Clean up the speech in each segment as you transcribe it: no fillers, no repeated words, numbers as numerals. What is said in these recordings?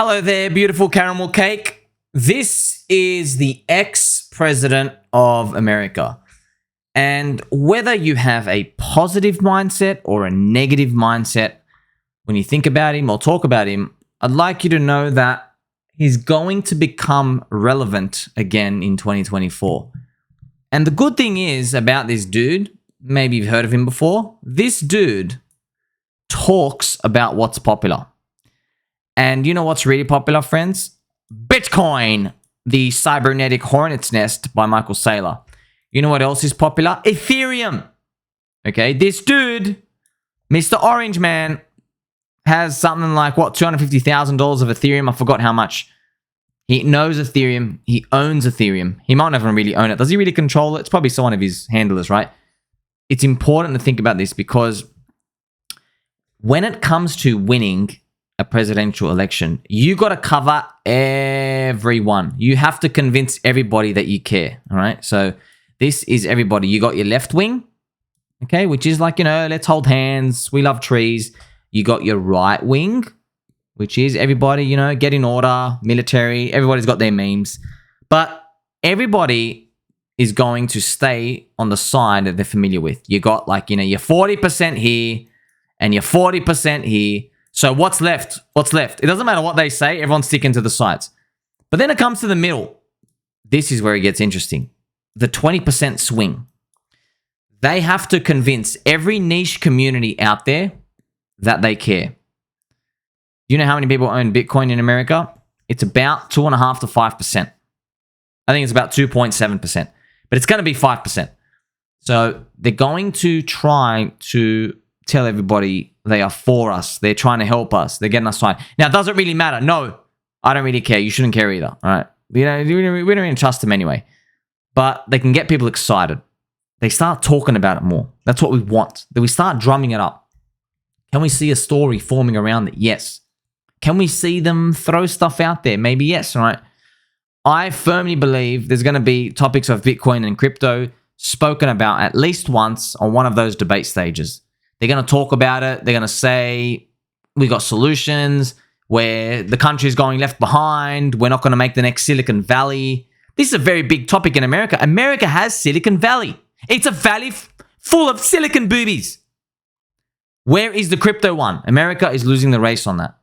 Hello there, beautiful caramel cake. This is the ex-president of America. And whether you have a positive mindset or a negative mindset, when you think about him or talk about him, I'd like you to know that he's going to become relevant again in 2024. And the good thing is about this dude, maybe you've heard of him before, this dude talks about what's popular. And you know what's really popular, friends? Bitcoin, the cybernetic hornet's nest by Michael Saylor. You know what else is popular? Ethereum. Okay, this dude, Mr. Orange Man, has something like, what, $250,000 of Ethereum? I forgot how much. He knows Ethereum. He owns Ethereum. He might not even really own it. Does he really control it? It's probably one of his handlers, right? It's important to think about this because when it comes to winning a presidential election, you got to cover everyone. You have to convince everybody that you care, all right? So this is everybody. You got your left wing, okay, which is like, let's hold hands. We love trees. You got your right wing, which is everybody, get in order, military. Everybody's got their memes. But everybody is going to stay on the side that they're familiar with. You got your 40% here and your 40% here. So what's left? What's left? It doesn't matter what they say. Everyone's sticking to the sides. But then it comes to the middle. This is where it gets interesting. The 20% swing. They have to convince every niche community out there that they care. You know how many people own Bitcoin in America? It's about 2.5 to 5%. I think it's about 2.7%. But it's going to be 5%. So they're going to try to tell everybody they are for us. They're trying to help us. They're getting us signed. Now, does it really matter? No, I don't really care. You shouldn't care either. All right. We don't even trust them anyway. But they can get people excited. They start talking about it more. That's what we want. That we start drumming it up. Can we see a story forming around it? Yes. Can we see them throw stuff out there? Maybe yes. All right. I firmly believe there's going to be topics of Bitcoin and crypto spoken about at least once on one of those debate stages. They're going to talk about it. They're going to say, we got solutions where the country is going left behind. We're not going to make the next Silicon Valley. This is a very big topic in America. America has Silicon Valley. It's a valley full of silicon boobies. Where is the crypto one? America is losing the race on that.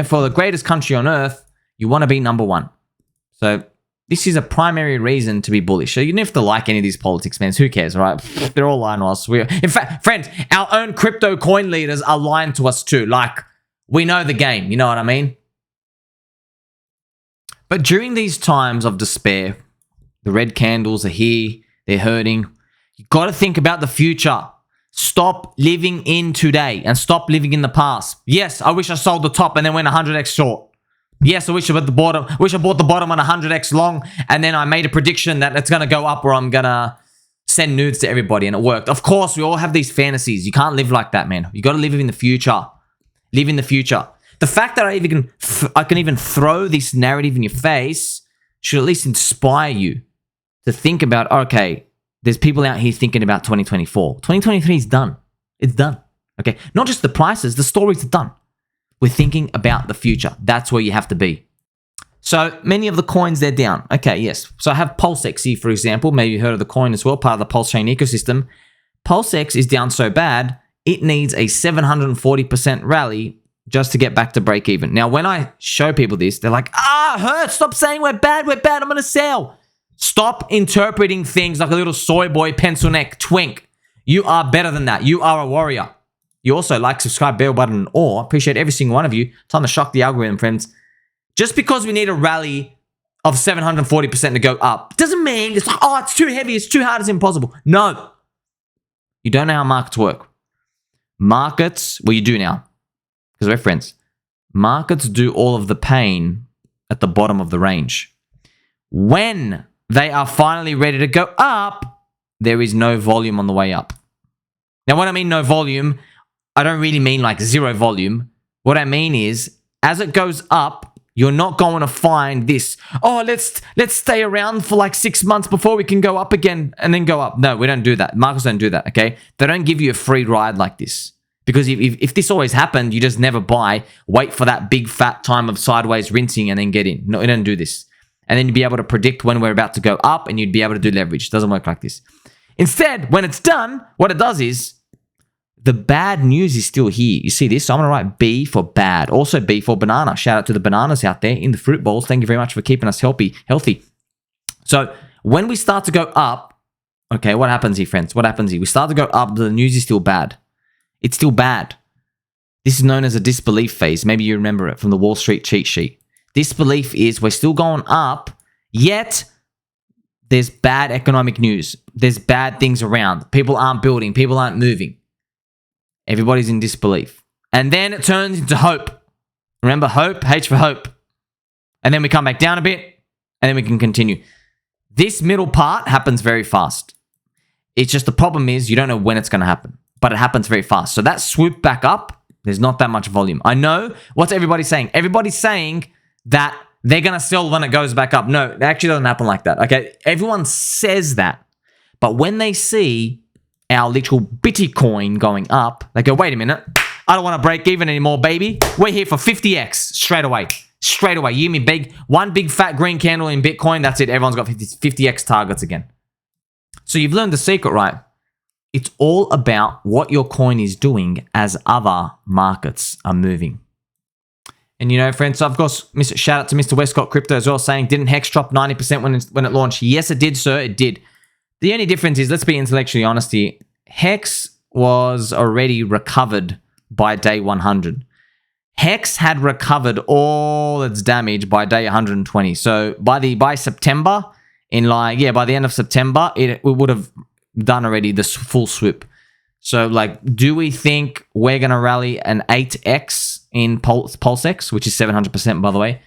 For the greatest country on earth, you want to be number one. So this is a primary reason to be bullish. So you don't have to like any of these politics, man. Who cares, right? They're all lying to us. In fact, friends, our own crypto coin leaders are lying to us too. Like, we know the game. You know what I mean? But during these times of despair, the red candles are here. They're hurting. You got to think about the future. Stop living in today and stop living in the past. Yes, I wish I sold the top and then went 100x short. Yes, I wish I bought the bottom. Wish I bought the bottom on 100x long, and then I made a prediction that it's gonna go up, or I'm gonna send nudes to everybody, and it worked. Of course, we all have these fantasies. You can't live like that, man. You got to live in the future. Live in the future. The fact that I can even throw this narrative in your face should at least inspire you to think about. Okay, there's people out here thinking about 2024. 2023 is done. It's done. Okay, not just the prices. The stories are done. We're thinking about the future. That's where you have to be. So many of the coins, they're down. Okay, yes. So I have PulseX here, for example. Maybe you heard of the coin as well, part of the PulseChain ecosystem. PulseX is down so bad, it needs a 740% rally just to get back to break even. Now, when I show people this, they're like, hurt. Stop saying we're bad. I'm going to sell. Stop interpreting things like a little soy boy, pencil neck, twink. You are better than that. You are a warrior. You also like, subscribe, bell button, and all. Appreciate every single one of you. Time to shock the algorithm, friends. Just because we need a rally of 740% to go up doesn't mean it's like, it's too heavy, it's too hard, it's impossible. No. You don't know how markets work. Markets, well, you do now, because we're friends. Markets do all of the pain at the bottom of the range. When they are finally ready to go up, there is no volume on the way up. Now, when I mean no volume, I don't really mean like zero volume. What I mean is, as it goes up, you're not going to find this, let's stay around for like 6 months before we can go up again and then go up. No, we don't do that. Markets don't do that, okay? They don't give you a free ride like this. Because if this always happened, you just never buy, wait for that big fat time of sideways rinsing and then get in. No, it doesn't do this. And then you'd be able to predict when we're about to go up and you'd be able to do leverage. It doesn't work like this. Instead, when it's done, what it does is the bad news is still here. You see this? So I'm going to write B for bad. Also B for banana. Shout out to the bananas out there in the fruit bowls. Thank you very much for keeping us healthy. So when we start to go up, okay, what happens here, friends? What happens here? We start to go up. The news is still bad. It's still bad. This is known as a disbelief phase. Maybe you remember it from the Wall Street cheat sheet. Disbelief is we're still going up, yet there's bad economic news. There's bad things around. People aren't building. People aren't moving. Everybody's in disbelief. And then it turns into hope. Remember hope? H for hope. And then we come back down a bit, and then we can continue. This middle part happens very fast. It's just the problem is you don't know when it's going to happen. But it happens very fast. So that swoop back up, there's not that much volume. I know. What's everybody saying? Everybody's saying that they're going to sell when it goes back up. No, it actually doesn't happen like that. Okay, everyone says that. But when they see our literal Bitcoin going up, they go, wait a minute. I don't want to break even anymore, baby. We're here for 50x straight away. Straight away. You give me one big fat green candle in Bitcoin. That's it. Everyone's got 50x targets again. So you've learned the secret, right? It's all about what your coin is doing as other markets are moving. And you know, friends, so of course, shout out to Mr. Westcott Crypto as well, saying, didn't Hex drop 90% when it launched? Yes, it did, sir. It did. The only difference is, let's be intellectually honest here, Hex was already recovered by day 100. Hex had recovered all its damage by day 120. So by September, by the end of September, it would have done already this full swoop. So do we think we're going to rally an 8x in PulseX, which is 700% by the way?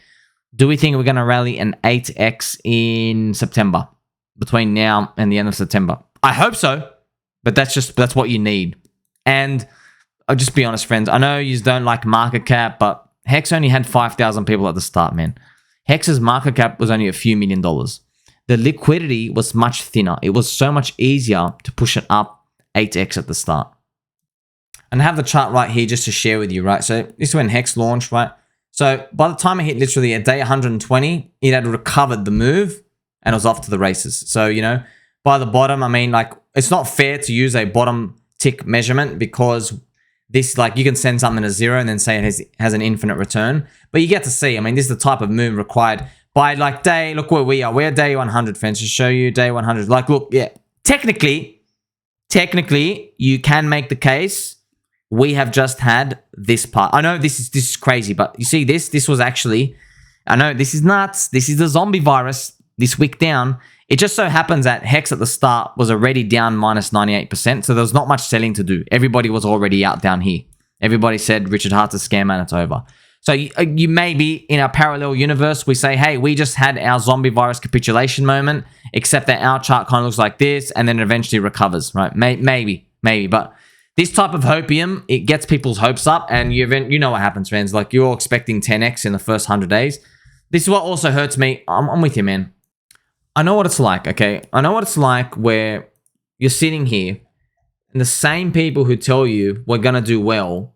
Do we think we're going to rally an 8x in September, between now and the end of September? I hope so, but that's what you need. And I'll just be honest, friends. I know you don't like market cap, but Hex only had 5,000 people at the start, man. Hex's market cap was only a few $1 million. The liquidity was much thinner. It was so much easier to push it up 8x at the start. And I have the chart right here just to share with you, right? So this is when Hex launched, right? So by the time it hit literally at day 120, it had recovered the move and it was off to the races. So, you know, by the bottom, I mean, it's not fair to use a bottom tick measurement because this, you can send something to zero and then say it has an infinite return. But you get to see, I mean, this is the type of move required by look where we are. We're day 100, friends, to show you day 100. Look, yeah, technically, you can make the case we have just had this part. I know this is crazy, but you see this was actually, I know this is nuts. This is the zombie virus, this wick down. It just so happens that Hex at the start was already down minus 98%, so there was not much selling to do. Everybody was already out down here. Everybody said Richard Hart's a scam and it's over. So you maybe in a parallel universe, we say, hey, we just had our zombie virus capitulation moment, except that our chart kind of looks like this and then it eventually recovers, right? Maybe. But this type of hopium, it gets people's hopes up and you know what happens, friends. You're expecting 10x in the first 100 days. This is what also hurts me. I'm with you, man. I know what it's like, okay? I know what it's like where you're sitting here and the same people who tell you we're going to do well,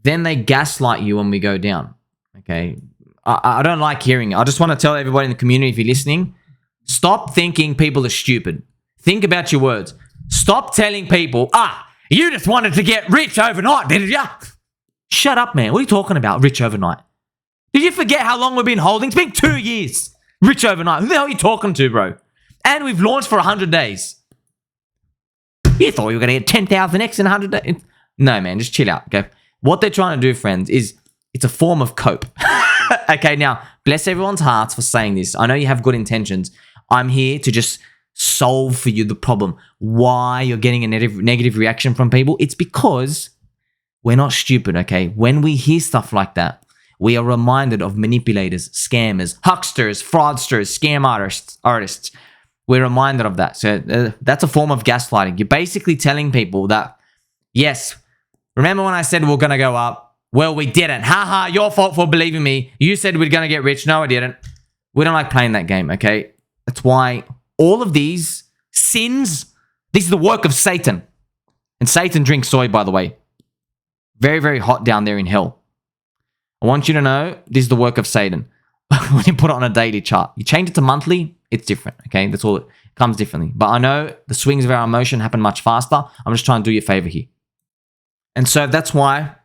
then they gaslight you when we go down, okay? I don't like hearing it. I just want to tell everybody in the community, if you're listening, stop thinking people are stupid. Think about your words. Stop telling people, you just wanted to get rich overnight, didn't you? Shut up, man. What are you talking about, rich overnight? Did you forget how long we've been holding? It's been 2 years. Rich overnight. Who the hell are you talking to, bro? And we've launched for 100 days. You thought you were going to get 10,000x in 100 days? No, man. Just chill out, okay? What they're trying to do, friends, is it's a form of cope. Okay, now, bless everyone's hearts for saying this. I know you have good intentions. I'm here to just solve for you the problem. Why you're getting a negative reaction from people? It's because we're not stupid, okay? When we hear stuff like that, we are reminded of manipulators, scammers, hucksters, fraudsters, scam artists. We're reminded of that. So that's a form of gaslighting. You're basically telling people that, yes, remember when I said we're going to go up? Well, we didn't. Haha, your fault for believing me. You said we're going to get rich. No, I didn't. We don't like playing that game, okay? That's why all of these sins, this is the work of Satan. And Satan drinks soy, by the way. Very, very hot down there in hell. I want you to know this is the work of Satan. When you put it on a daily chart, you change it to monthly, it's different, okay? That's all. It comes differently. But I know the swings of our emotion happen much faster. I'm just trying to do you a favor here. And so that's why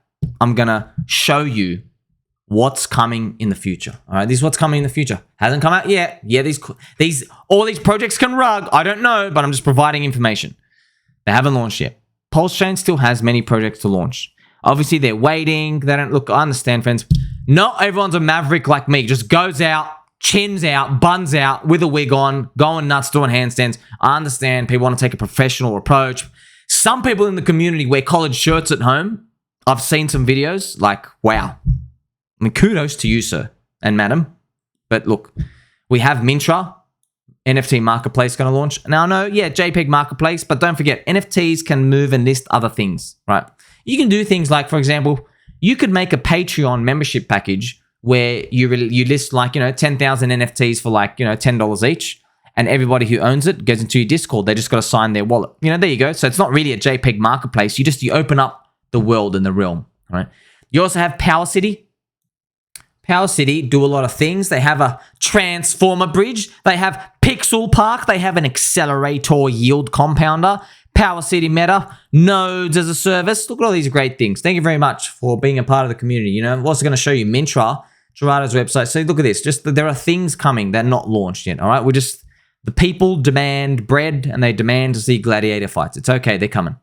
I'm going to show you what's coming in the future. All right, this is what's coming in the future. Hasn't come out yet. Yeah, all these projects can rug. I don't know, but I'm just providing information. They haven't launched yet. PulseChain still has many projects to launch. Obviously, they're waiting. They don't look. I understand, friends. Not everyone's a maverick like me. Just goes out, chins out, buns out with a wig on, going nuts, doing handstands. I understand people want to take a professional approach. Some people in the community wear collared shirts at home. I've seen some videos. Like, wow. I mean, kudos to you, sir and madam. But look, we have Mintra, NFT Marketplace going to launch. Now, I know, yeah, JPEG Marketplace, but don't forget, NFTs can move and list other things, right? You can do things like, for example, you could make a Patreon membership package where you list like, 10,000 NFTs for like, $10 each. And everybody who owns it goes into your Discord. They just got to sign their wallet. There you go. So it's not really a JPEG Marketplace. You open up the world and the realm, right? You also have PowerCity. PowerCity do a lot of things. They have a transformer bridge. They have Pixel Park. They have an accelerator yield compounder. PowerCity Meta, nodes as a service. Look at all these great things. Thank you very much for being a part of the community. I'm also going to show you Mintra, Gerardo's website. So look at this. Just there are things coming that are not launched yet. All right. The people demand bread and they demand to see gladiator fights. It's okay. They're coming.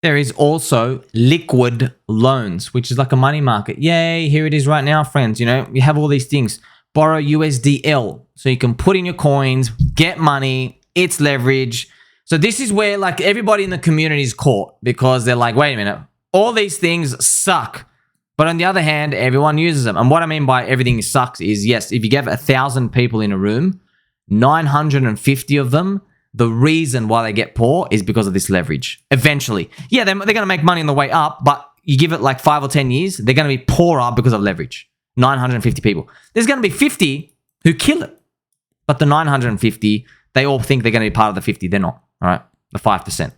There is also liquid loans, which is like a money market. Yay, here it is right now, friends. You have all these things. Borrow USDL. So you can put in your coins, get money. It's leverage. So this is where like everybody in the community is caught because they're like, wait a minute. All these things suck. But on the other hand, everyone uses them. And what I mean by everything sucks is, yes, if you get 1,000 people in a room, 950 of them, the reason why they get poor is because of this leverage. Eventually. Yeah, they're going to make money on the way up, but you give it like 5 or 10 years, they're going to be poorer because of leverage. 950 people. There's going to be 50 who kill it. But the 950, they all think they're going to be part of the 50. They're not, all right? The 5%.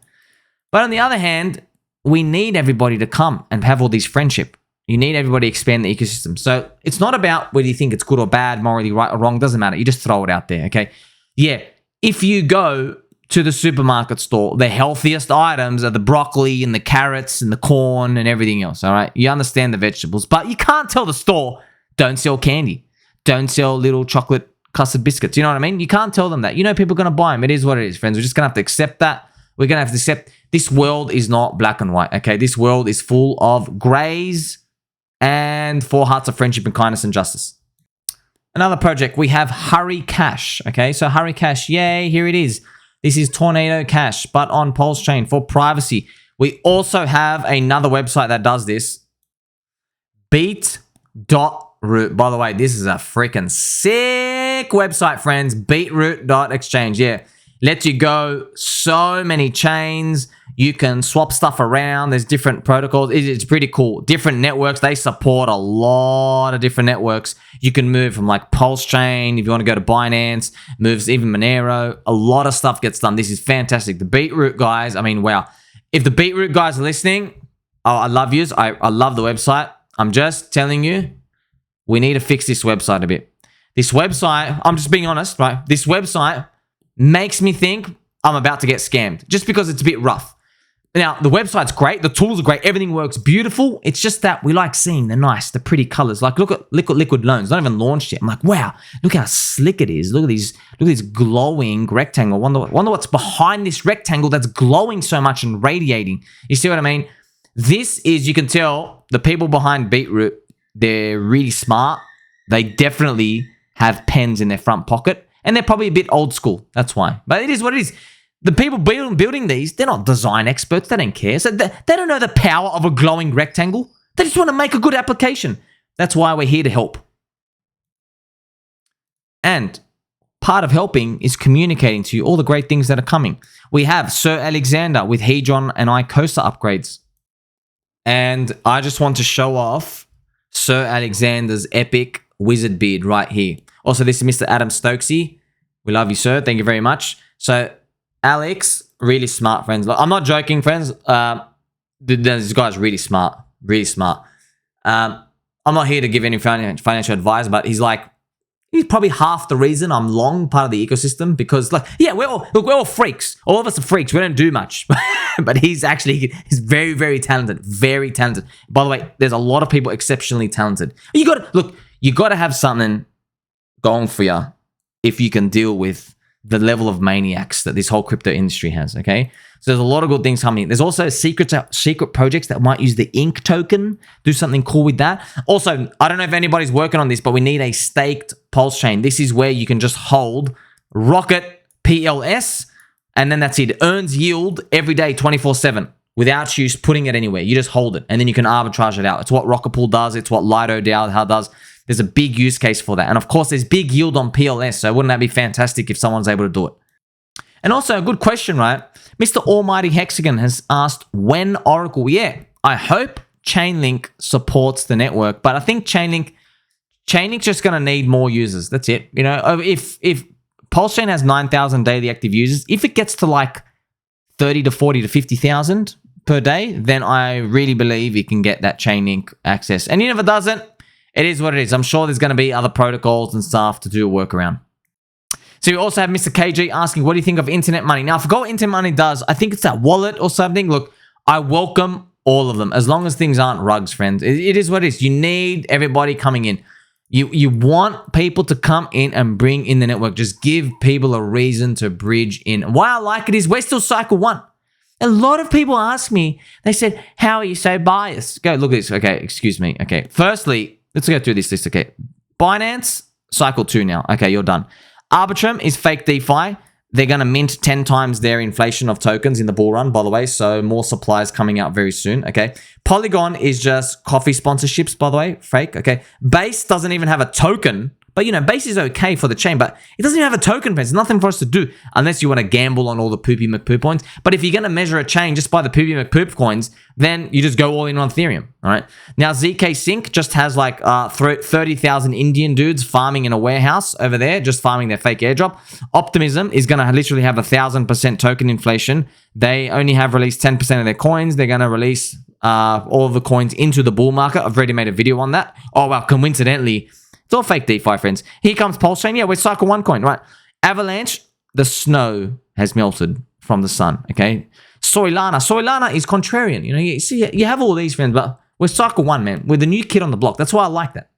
But on the other hand, we need everybody to come and have all these friendship. You need everybody to expand the ecosystem. So it's not about whether you think it's good or bad, morally right or wrong. Doesn't matter. You just throw it out there, okay? Yeah. If you go to the supermarket store, the healthiest items are the broccoli and the carrots and the corn and everything else, all right? You understand the vegetables, but you can't tell the store, don't sell candy. Don't sell little chocolate custard biscuits. You know what I mean? You can't tell them that. People are going to buy them. It is what it is, friends. We're just going to have to accept that. We're going to have to accept this world is not black and white, okay? This world is full of grays and 4 hearts of friendship and kindness and justice. Another project, we have HurriCash, okay? So HurriCash, yay, here it is. This is Tornado Cash, but on PulseChain for privacy. We also have another website that does this. BeetRoot. By the way, this is a freaking sick website, friends. BeetRoot.exchange, yeah. Lets you go so many chains. You can swap stuff around. There's different protocols. It's pretty cool. Different networks. They support a lot of different networks. You can move from like PulseChain. If you want to go to Binance, moves even Monero. A lot of stuff gets done. This is fantastic. The BeetRoot guys, I mean, wow. If the BeetRoot guys are listening, I love yous. I love the website. I'm just telling you, we need to fix this website a bit. This website, I'm just being honest, right? This website makes me think I'm about to get scammed just because it's a bit rough. Now, the website's great. The tools are great. Everything works beautiful. It's just that we like seeing the pretty colors. Like, look at liquid loans. Not even launched yet. I'm like, wow, look how slick it is. Look at this glowing rectangle. Wonder what's behind this rectangle that's glowing so much and radiating. You see what I mean? This is, you can tell, the people behind BeetRoot, they're really smart. They definitely have pens in their front pocket. And they're probably a bit old school. That's why. But it is what it is. The people building these, they're not design experts. They don't care. So they don't know the power of a glowing rectangle. They just want to make a good application. That's why we're here to help. And part of helping is communicating to you all the great things that are coming. We have Sir Alexander with Hedron and Icosa upgrades. And I just want to show off Sir Alexander's epic wizard beard right here. Also, this is Mr. Adam Stokesy. We love you, sir. Thank you very much. So, Alex, really smart, friends. I'm not joking, friends. This guy's really smart. Really smart. I'm not here to give any financial advice, but he's probably half the reason I'm long part of the ecosystem, because we're all freaks. All of us are freaks. We don't do much, but he's very, very talented. Very talented. By the way, there's a lot of people exceptionally talented. You got to have something going for you if you can deal with the level of maniacs that this whole crypto industry has, okay? So there's a lot of good things coming. There's also secret projects that might use the Ink token, do something cool with that. Also, I don't know if anybody's working on this, but we need a staked PulseChain. This is where you can just hold Rocket PLS, and then that's it. It earns yield every day, 24/7, without you putting it anywhere. You just hold it, and then you can arbitrage it out. It's what Rocket Pool does. It's what Lido DAO does. There's a big use case for that. And of course, there's big yield on PLS, so wouldn't that be fantastic if someone's able to do it? And also, a good question, right? Mr. Almighty Hexagon has asked, when Oracle? Yeah, I hope Chainlink supports the network, but I think Chainlink's just going to need more users. That's it. You know, if PulseChain has 9,000 daily active users, if it gets to like 30 to 40 to 50,000 per day, then I really believe it can get that Chainlink access. And if it doesn't, it is what it is. I'm sure there's going to be other protocols and stuff to do a workaround. So we also have Mr. KG asking, what do you think of internet money? Now, I forgot what internet money does. I think it's that wallet or something. Look, I welcome all of them, as long as things aren't rugs, friends. It is what it is. You need everybody coming in. You want people to come in and bring in the network. Just give people a reason to bridge in. Why I like it is we're still cycle 1. A lot of people ask me, they said, how are you so biased? Go look at this. Okay, excuse me. Okay, firstly, let's go through this list. Okay, Binance, cycle 2 now. Okay, you're done. Arbitrum is fake DeFi. They're going to mint 10 times their inflation of tokens in the bull run, by the way. So more supplies coming out very soon. Okay. Polygon is just coffee sponsorships, by the way. Fake. Okay. Base doesn't even have a token. But, you know, Base is okay for the chain, but it doesn't even have a token. There's nothing for us to do unless you want to gamble on all the poopy McPoop coins. But if you're going to measure a chain just by the poopy McPoop coins, then you just go all in on Ethereum. All right. Now, ZK Sync just has like 30,000 Indian dudes farming in a warehouse over there, just farming their fake airdrop. Optimism is going to literally have 1,000% token inflation. They only have released 10% of their coins. They're going to release all of the coins into the bull market. I've already made a video on that. Oh, well, coincidentally, it's all fake DeFi, friends. Here comes PulseChain. Yeah, we're cycle 1 coin, right? Avalanche, the snow has melted from the sun, okay? Soylana is contrarian. You know, you see, you have all these, friends, but we're cycle 1, man. We're the new kid on the block. That's why I like that.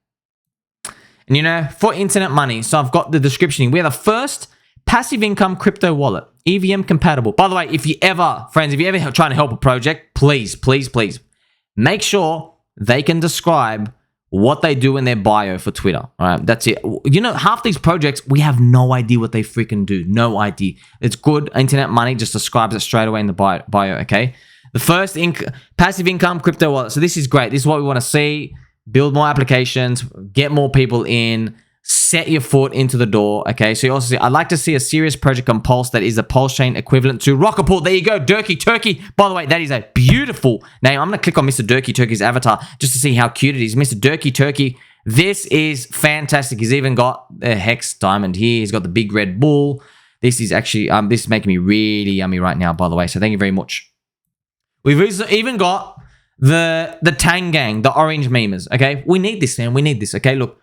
And, you know, for internet money, so I've got the description here. We're the first passive income crypto wallet, EVM compatible. By the way, if you ever trying to help a project, please make sure they can describe what they do in their bio for Twitter. All right, that's it. You know, half these projects, we have no idea what they freaking do. No idea. It's good. Internet money just describes it straight away in the bio, okay? The first passive income crypto wallet. So this is great. This is what we want to see. Build more applications, get more people in, set your foot into the door, okay? So you also see, I'd like to see a serious project on Pulse that is a PulseChain equivalent to Rocket Pool. There you go, Durkee Turkey. By the way, that is a beautiful name. I'm going to click on Mr. Durkee Turkey's avatar just to see how cute it is. Mr. Durkee Turkey, this is fantastic. He's even got a hex diamond here. He's got the big red bull. This is actually, this is making me really yummy right now, by the way. So thank you very much. We've even got the Tang Gang, the orange memers, okay? We need this, man. We need this, okay? Look.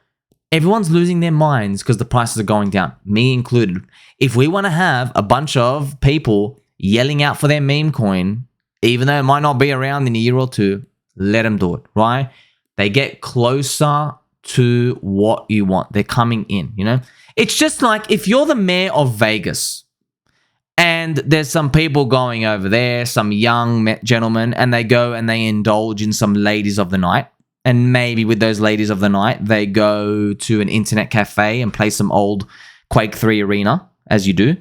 Everyone's losing their minds because the prices are going down, me included. If we want to have a bunch of people yelling out for their meme coin, even though it might not be around in a year or two, let them do it, right? They get closer to what you want. They're coming in, you know? It's just like if you're the mayor of Vegas and there's some people going over there, some young gentlemen, and they go and they indulge in some ladies of the night. And maybe with those ladies of the night, they go to an internet cafe and play some old Quake 3 arena, as you do.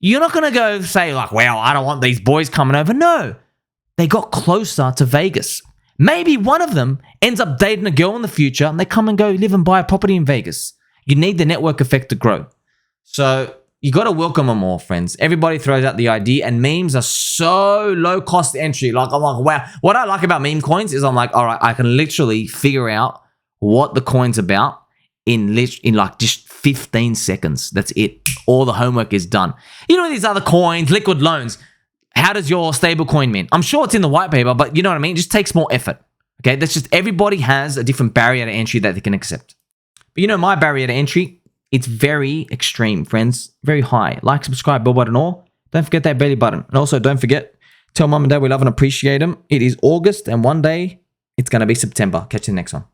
You're not going to go say like, well, I don't want these boys coming over. No, they got closer to Vegas. Maybe one of them ends up dating a girl in the future and they come and go live and buy a property in Vegas. You need the network effect to grow. So you got to welcome them all, friends. Everybody throws out the idea, and memes are so low cost entry. Like, I'm like, wow. What I like about meme coins is I'm like, all right, I can literally figure out what the coin's about in like just 15 seconds. That's it. All the homework is done. You know, these other coins, liquid loans. How does your stable coin mint? I'm sure it's in the white paper, but you know what I mean? It just takes more effort. Okay, that's just everybody has a different barrier to entry that they can accept. But you know, my barrier to entry, it's very extreme, friends. Very high. Like, subscribe, bell button, all. Don't forget that belly button. And also, don't forget, tell mom and dad we love and appreciate them. It is August, and one day it's going to be September. Catch you in the next one.